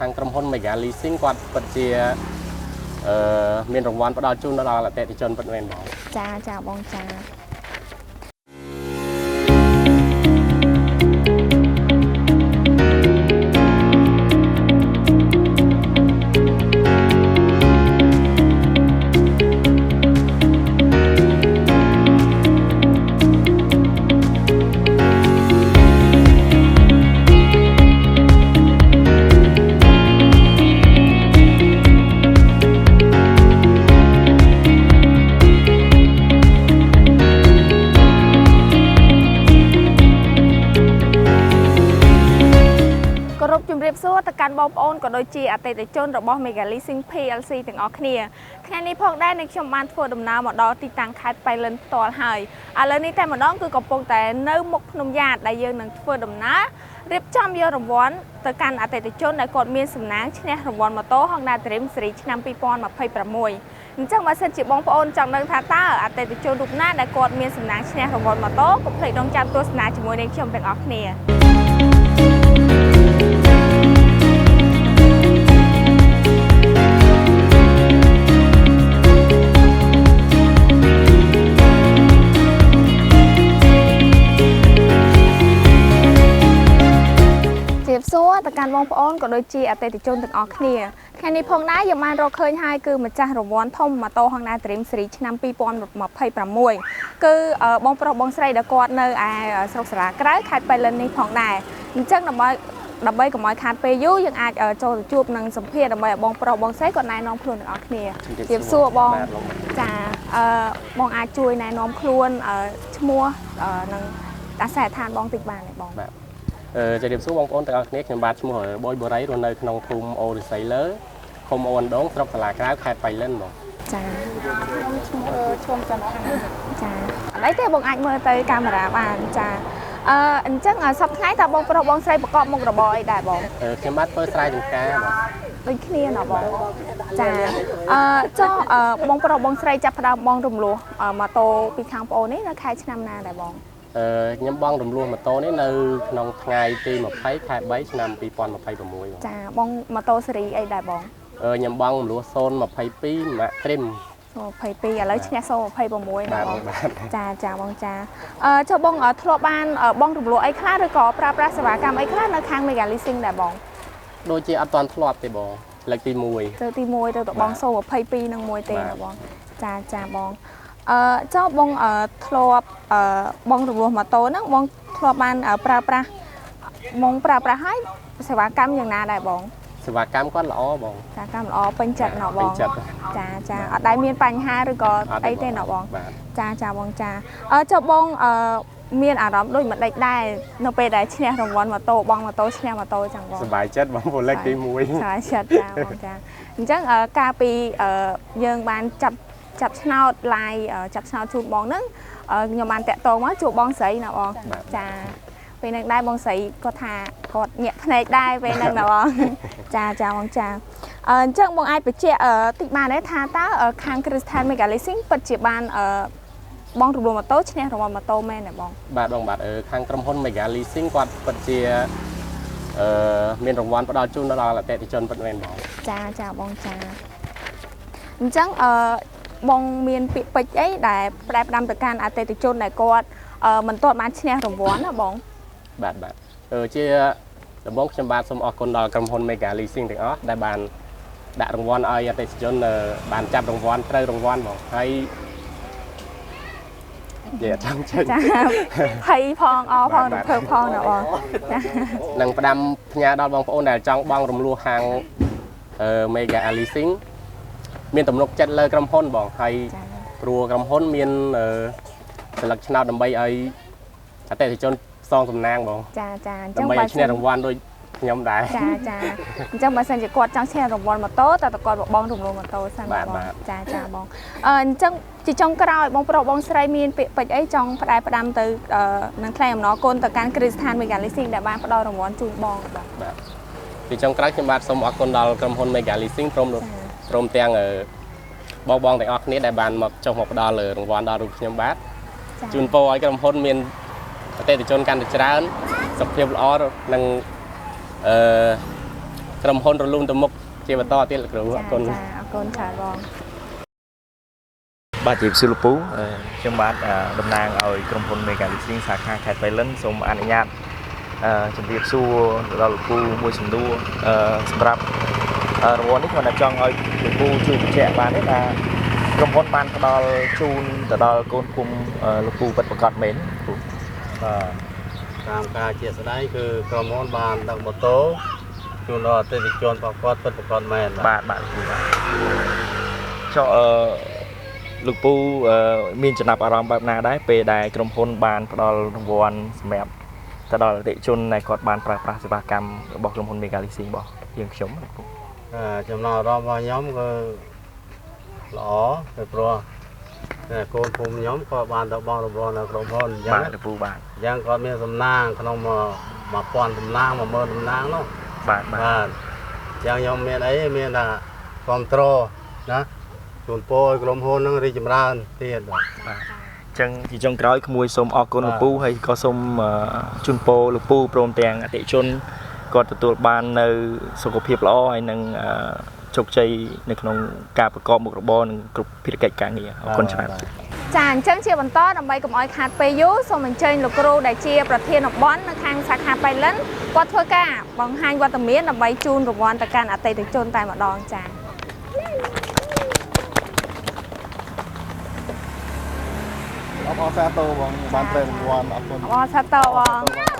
ทางกรมพล Mega Leasing គាត់ពិតជាមានរង្វាន់ផ្ដល់ជូនដល់អតិថិជនពិតមែនបងចាបងចាជំរាបសួរទៅកាន់បងប្អូនក៏ដូចជាអតិថិជនរបស់ Mega Leasing PLC ទាំងអស់គ្នាថ្ងៃនេះផងដែរនឹងខ្ញុំបានធ្វើដំណើរមកដល់ទីតាំងខេត្តប៉ៃលិនផ្ទាល់ហើយឥឡូវនេះតែម្ដងគឺកំពុងតែនៅមុខភ្នំយ៉ាតដែលយើងនឹងធ្វើដំណើររៀបចំយករង្វាន់ទៅកាន់អតិថិជនដែលគាត់មានសំណាងឈ្នះរង្វាន់ម៉ូតូ Honda Dream Series ឆ្នាំ 2026 អញ្ចឹងបើសិនជាបងប្អូនចង់ដឹងថាតើអតិថិជនរូបណាដែលគាត់មានសំណាងឈ្នះរង្វាន់ម៉ូតូកុំភ្លេចរងចាំទស្សនាជាមួយនឹងខ្ញុំទាំងអស់គ្នាសួរទៅកាន់បងប្អូនក៏ដូចជាអតិថិជនទាំងអស់គ្នាថ្ងៃនេះផងដែរយើងបានរកឃើញហើយគឺម្ចាស់រង្វាន់ធំម៉ូតូ Honda Dream Series ឆ្នាំ 2026 គឺបងប្រុសបងស្រីដែលគាត់នៅឯស្រុកសាលាក្រៅខេត្តប៉ៃលិននេះផងដែរអញ្ចឹងដើម្បីកុំឲ្យខាតពេលយូរយើងអាចចូលទៅជួបនឹងសម្ភារដើម្បីឲ្យបងប្រុសបងស្រីគាត់ណែនាំខ្លួនទាំងអស់គ្នាជម្រាបសួរបងចាបងអាចជួយណែនាំខ្លួនឈ្មោះនិងអាសយដ្ឋានបងតិចបានទេបងជម្រាបសួរបងប្អូនទាំងអស់គ្នាខ្ញុំបាទឈ្មោះប៊យបូរីរស់នៅក្នុងភូមិអូរិស័យលើឃុំអូនដងស្រុកសាលាក្រៅខេត្តប៉ៃលិនបងចាខ្ញុំឈ្មោះឈុំចន្ទខាងចាឥឡូវទេបងអាចមើលទៅកាមេរ៉ាបានចាអញ្ចឹងសប្តាហ៍ថ្ងៃតើបងប្រុសបងស្រីប្រកបមុខរបរអីដែរបងខ្ញុំបាទធ្វើស្រែចម្ការបងដូចគ្នាណាបងចាចុះបងប្រុសបងស្រីចាប់ផ្ដើមបងរំលោះម៉ូតូពីខាងប្អូននេះនៅខែឆ្នាំណាដែរបងខ្ញុំបងរំលោះម៉ូតូនេះនៅក្នុងថ្ងៃទី20ខែ3ឆ្នាំ2026ចាបងម៉ូតូស៊េរីអីដែរបងខ្ញុំបងរំលោះ022ម៉ាក់ត្រីម22ឥឡូវឈ្នះ026ណាបងចាបងចាចុះបងធ្លាប់បានបងរំលោះអីខ្លះឬក៏ប្រើប្រាស់សេវាកម្មអីខ្លះនៅខាង Mega Leasing ដែរបងដូចជាអត់ទាន់ធ្លាប់ទេបងលើកទី1ទៅទី1ទៅបង022នឹង1ទេណាបងចាបងចុះបងធ្លាប់បងរំលោះម៉ូតូហ្នឹងបងធ្លាប់បានប្រើប្រាស់ហើយសេវាកម្មយ៉ាងណាដែរបងសេវាកម្មគាត់ល្អបងសេវាកម្មល្អពេញចិត្តណាបងចាអត់ដែលមានបញ្ហាឬក៏អីទេណាបងចាបងចាចុះបងមានអារម្មណ៍ដូចម្ដេចដែរនៅពេលដែលឈ្នះរង្វាន់ម៉ូតូបងម៉ូតូឈ្នះម៉ូតូចឹងបងសប្បាយចិត្តបងពលិចទី1សប្បាយចិត្តចាបងចាអញ្ចឹងកាលពីយើងបានចាប់ឆ្នោតឡាយចាប់ឆ្នោតជូនបងហ្នឹងខ្ញុំបានតាក់ទងមកជួបបងស្រីណាបងចាពេលហ្នឹងដែរបងស្រីគាត់ថាគាត់ញាក់ភ្នែកដែរពេលហ្នឹងណាបងចាបងចាអញ្ចឹងបងអាចបញ្ជាក់តិចបានទេថាតើខាង Christian Mega Leasing ពិតជាបានបងរំលោះម៉ូតូឈ្នះរង្វាន់ម៉ូតូមែនទេបងបាទបងបាទខាងក្រុមហ៊ុន Mega Leasing គាត់ពិតជាមានរង្វាន់ផ្ដល់ជូនដល់អតិថិជនពិតមែនបងចាបងចាអញ្ចឹងបងមានពាក្យពេចន៍អីដែលផ្ដែផ្ដាំទៅកាន់អតិថិជនដែលគាត់មិនទាន់បានឈ្នះរង្វាន់ណាបងបាទជាដំបូងខ្ញុំបាទសូមអរគុណដល់ក្រុមហ៊ុន Mega Leasing ទាំងអស់ដែលបានដាក់រង្វាន់ឲ្យអតិថិជនបានចាប់រង្វាន់ត្រូវរង្វាន់បងហើយនិយាយចង់ចេញភ័យផងអរផងរំភើបផងណាបងនឹងផ្ដាំផ្ញើដល់បងប្អូនដែលចង់បងរំលោះហាងMega Leasingមានទំនុកចិត្តលើក្រុមហ៊ុនបងហើយព្រោះក្រុមហ៊ុនមានសិលឹកឆ្នោតដើម្បីឲ្យអតិថិជនផ្សងសំណាងបងចាអញ្ចឹងបើឈ្នះរង្វាន់ដូចខ្ញុំដែរចាអញ្ចឹងបើសិនជាគាត់ចង់ឈ្នះរង្វាន់ម៉ូតូតើគាត់បងរំលោះម៉ូតូសិនបងចាបងអញ្ចឹងជាចុងក្រោយបងប្រុសបងស្រីមានពាក្យពេចន៍អីចង់ផ្ដែផ្ដាំទៅនឹងថ្លែងអំណរគុណទៅកាន់ Christian Mega Leasing ដែលបានផ្ដល់រង្វាន់ជូនបងបាទជាចុងក្រោយខ្ញុំបាទសូមអរគុណដល់ក្រុមហ៊ុន Mega Leasing ព្រមទាំងបងទាំងអស់គ្នាដែលបានមកចុះមកផ្ដល់រង្វាន់ដល់រូបខ្ញុំបាទជូនពរឲ្យក្រុមហ៊ុនមានអតិថិជនកាន់តែច្រើនសុខភាពល្អនិង ក្រុមហ៊ុនរលូនទៅមុខជាបន្តទៀតលោកគ្រូអរគុណ ចាអរគុណច្រើនបង បាទជាសិលពូខ្ញុំបាទតំណាងឲ្យក្រុមហ៊ុន Mega Leasing សាខាខេត្តបៃលិនសូមអនុញ្ញាតជម្រាបសួរដល់លោកពូមួយសំណួរសម្រាប់រង្វាន់នេះខ្ញុំចង់ឲ្យលោកពូជួយបញ្ជាក់បានទេថាក្រុមហ៊ុនបានផ្ដល់ជូនទៅដល់កូនភូមិលោកពូពិតប្រាកដមែនពូ បាទតាមការជាស្ដែងគឺក្រុមហ៊ុនបានដឹកម៉ូតូជូនដល់អតិថិជនប្រកបពិតប្រាកដមែន បាទបាទពូបាទចុះលោកពូមានចំណាប់អារម្មណ៍បែបណាដែរពេលដែលក្រុមហ៊ុនបានផ្ដល់រង្វាន់សម្រាប់ទៅដល់អតិថិជនដែលគាត់បានប្រើប្រាស់សេវាកម្មរបស់ក្រុមហ៊ុន Mega Leasing របស់យើងខ្ញុំលោកពូ ចំណងអារម្មណ៍របស់ខ្ញុំគឺល្អពីព្រោះកូនភូមិខ្ញុំក៏បានទៅបងរង្វាន់នៅក្រុមហ៊ុនអញ្ចឹ បា ង ទលោកពូបាទ អញ្ចឹងគាត់មានសំណាងក្នុង1000សំណាង10000សំណាងនោះ បាទបាទ បាទអញ្ចឹងខ្ញុំមានអីមានថាគ្រប់គ្រងណាជូនពរឲ្យក្រុមហ៊ុននឹងរីកចម្រើនទៀតបាទ បាទអញ្ចឹងជាចុងក្រោយក្មួយសូមអរគុណលោកពូហើយក៏សូមជូនពរលោកពូព្រមទាំងអតិថិជនគាត់ទទួលបាននៅសុខភាពល្អហើយនឹងជោគជ័យនៅក្នុងការប្រកបមុខរបរនិងគ្រប់ភារកិច្ចការងារអរគុណច្រើន ចាអញ្ចឹងជាបន្តដើម្បីកុំឲ្យខាតពេលយូរសូមអញ្ជើញលោកគ្រូដែលជាប្រធានតំបន់នៅខាងសាខាបៃលិនគាត់ធ្វើការបង្ហាញវត្តមានដើម្បីជូនរង្វាន់ទៅកាន់អតិថិជនតែម្ដងចា អបអរសាទរបងបានត្រូវរង្វាន់អរគុណ អបអរសាទរបង